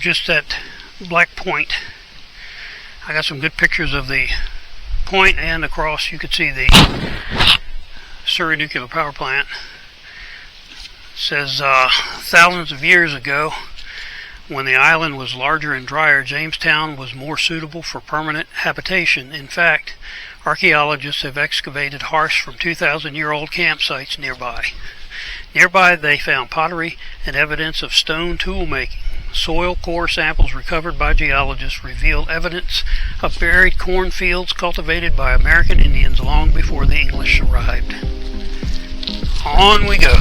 just at Black Point. I got some good pictures of the point, and across you could see the Surrey nuclear power plant. It says thousands of years ago, when the island was larger and drier, Jamestown was more suitable for permanent habitation. In fact, archaeologists have excavated hearths from 2,000-year-old campsites nearby. Nearby, they found pottery and evidence of stone tool making. Soil core samples recovered by geologists revealed evidence of buried cornfields cultivated by American Indians long before the English arrived. On we go.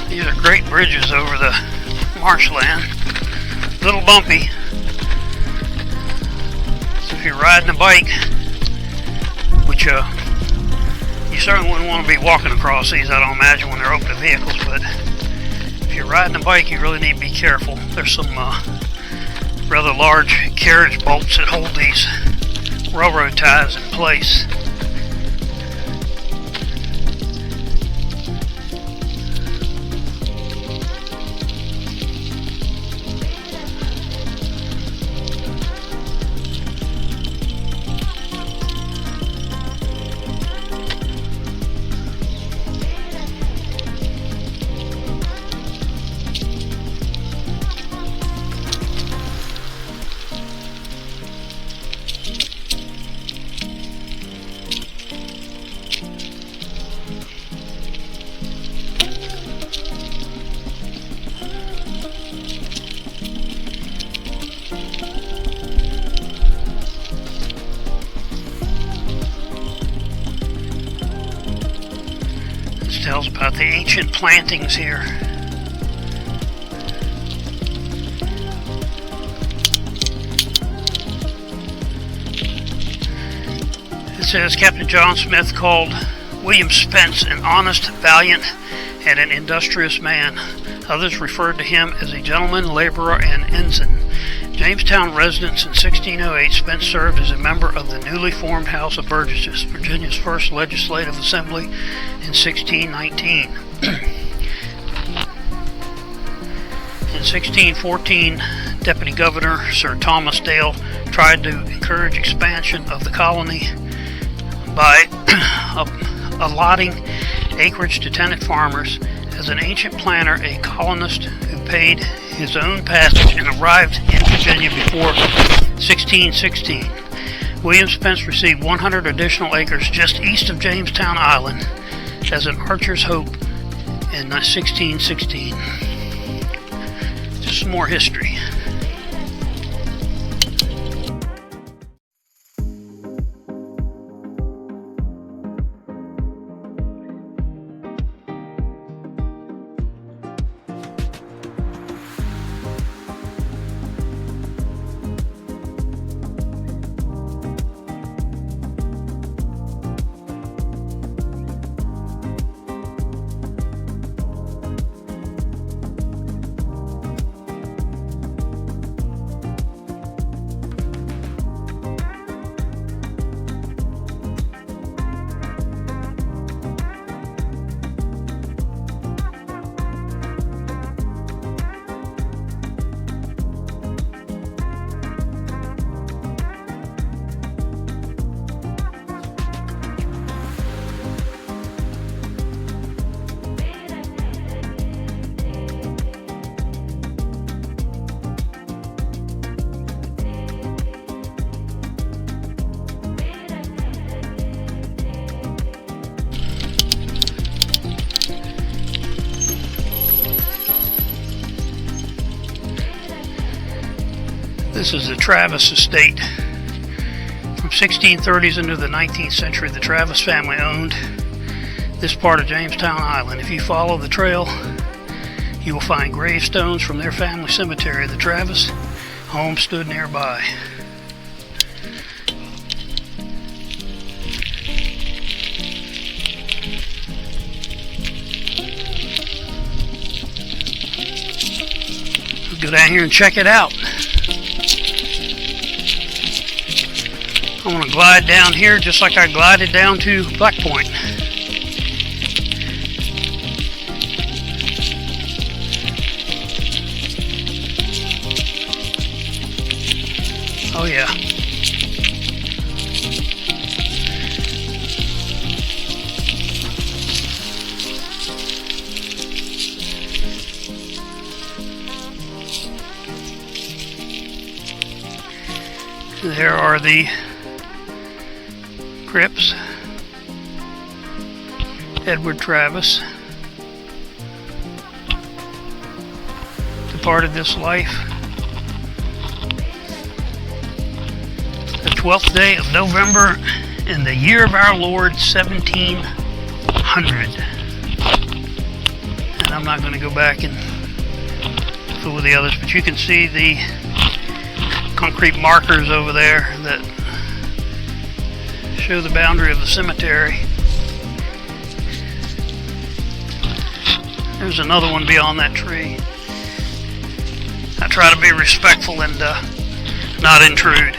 These are great bridges over the marshland. A little bumpy. So if you're riding a bike, which you certainly wouldn't want to be walking across these, I don't imagine, when they're open to vehicles, but if you're riding a bike, you really need to be careful. There's some rather large carriage bolts that hold these railroad ties in place. This tells about the ancient plantings here. It says Captain John Smith called William Spence an honest, valiant, and an industrious man. Others referred to him as a gentleman, laborer, and ensign. Jamestown resident in 1608, Spence served as a member of the newly formed House of Burgesses, Virginia's first legislative assembly, in 1619. In 1614, Deputy Governor Sir Thomas Dale tried to encourage expansion of the colony by allotting acreage to tenant farmers. As an ancient planter, a colonist who paid his own passage and arrived in Virginia before 1616. William Spence received 100 additional acres just east of Jamestown Island as an archer's hope in 1616. Just some more history. This is the Travis estate. From 1630s into the 19th century, the Travis family owned this part of Jamestown Island. If you follow the trail, You will find gravestones from their family cemetery. The Travis home stood nearby. We'll go down here and check it out. I'm going to glide down here just like I glided down to Black Point. Oh yeah. There are the crypts. Edward Travis departed this life the 12th day of November in the year of our Lord 1700. And I'm not going to go back and fool with the others, but you can see the concrete markers over there that show the boundary of the cemetery. There's another one beyond that tree. I try to be respectful and not intrude.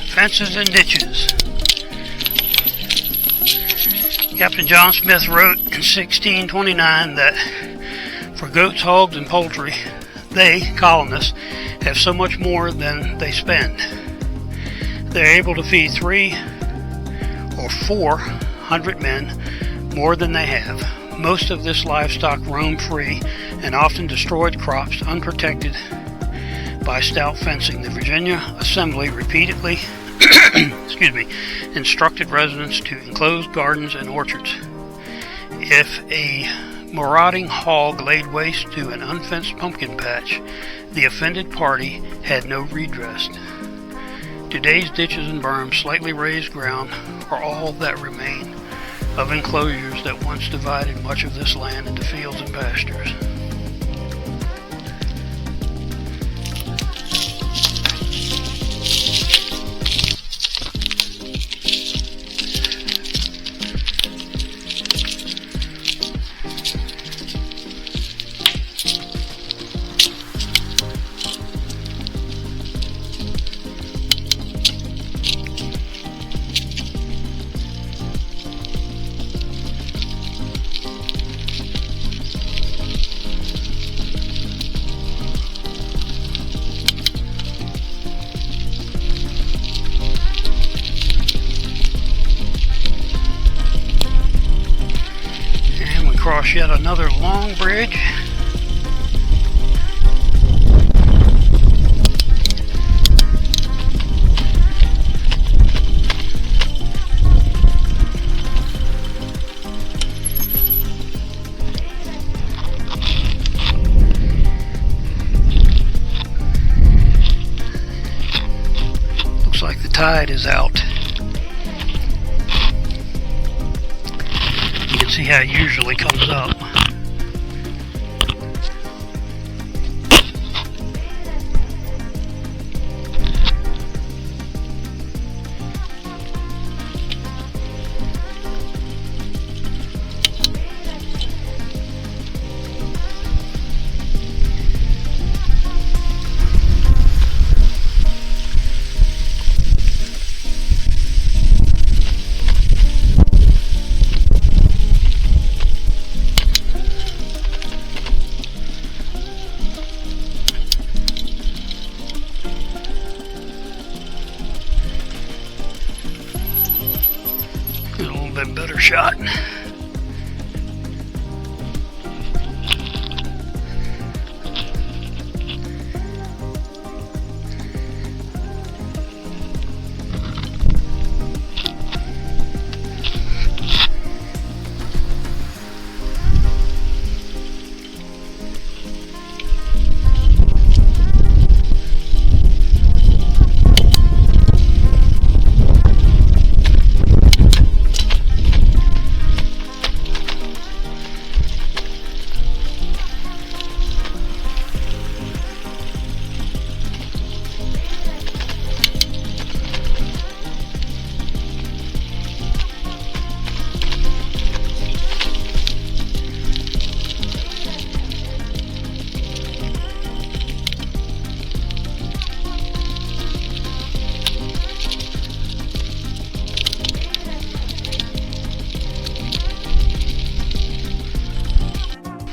Fences and ditches. Captain John Smith wrote in 1629 that for goats, hogs, and poultry, they, colonists, have so much more than they spend. They're able to feed 300 or 400 men more than they have. Most of this livestock roam free and often destroyed crops unprotected by stout fencing. The Virginia Assembly repeatedly instructed residents to enclose gardens and orchards. If a marauding hog laid waste to an unfenced pumpkin patch, the offended party had no redress. Today's ditches and berms, slightly raised ground, are all that remain of enclosures that once divided much of this land into fields and pastures. across yet another long bridge. Looks like the tide is out. You can see how it usually comes up. A little bit better shot.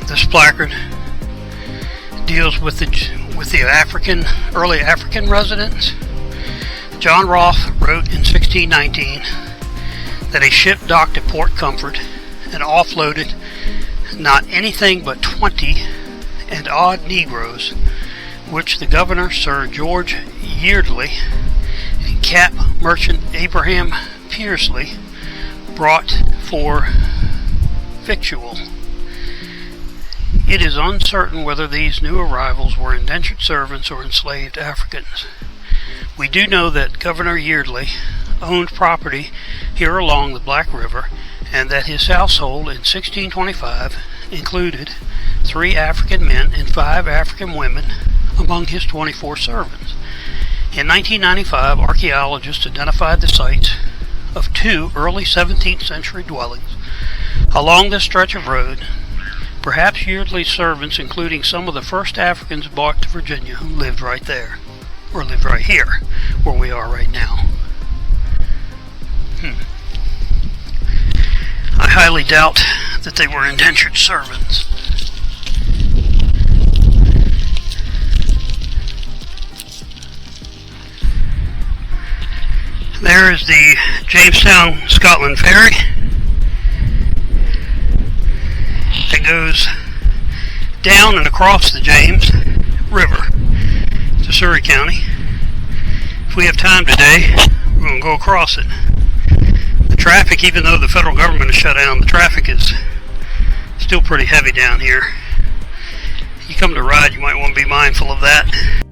This placard deals with the early African residents. John Rolfe wrote in 1619 that a ship docked at Port Comfort and offloaded not anything but 20 and odd Negroes, which the governor, Sir George Yeardley, and cap merchant Abraham Pearsley brought for victual. It is uncertain whether these new arrivals were indentured servants or enslaved Africans. We do know that Governor Yeardley owned property here along the Black River, and that his household in 1625 included 3 African men and 5 African women among his 24 servants. In 1995, archaeologists identified the sites of 2 early 17th century dwellings along this stretch of road. Perhaps Yeardley's servants, including some of the first Africans brought to Virginia, who lived right there, or lived right here, where we are right now. I highly doubt that they were indentured servants. There is the Jamestown, Scotland ferry. It goes down and across the James River to Surrey County. If we have time today, we're going to go across it. The traffic, even though the federal government is shut down, the traffic is still pretty heavy down here. You come to ride, you might want to be mindful of that.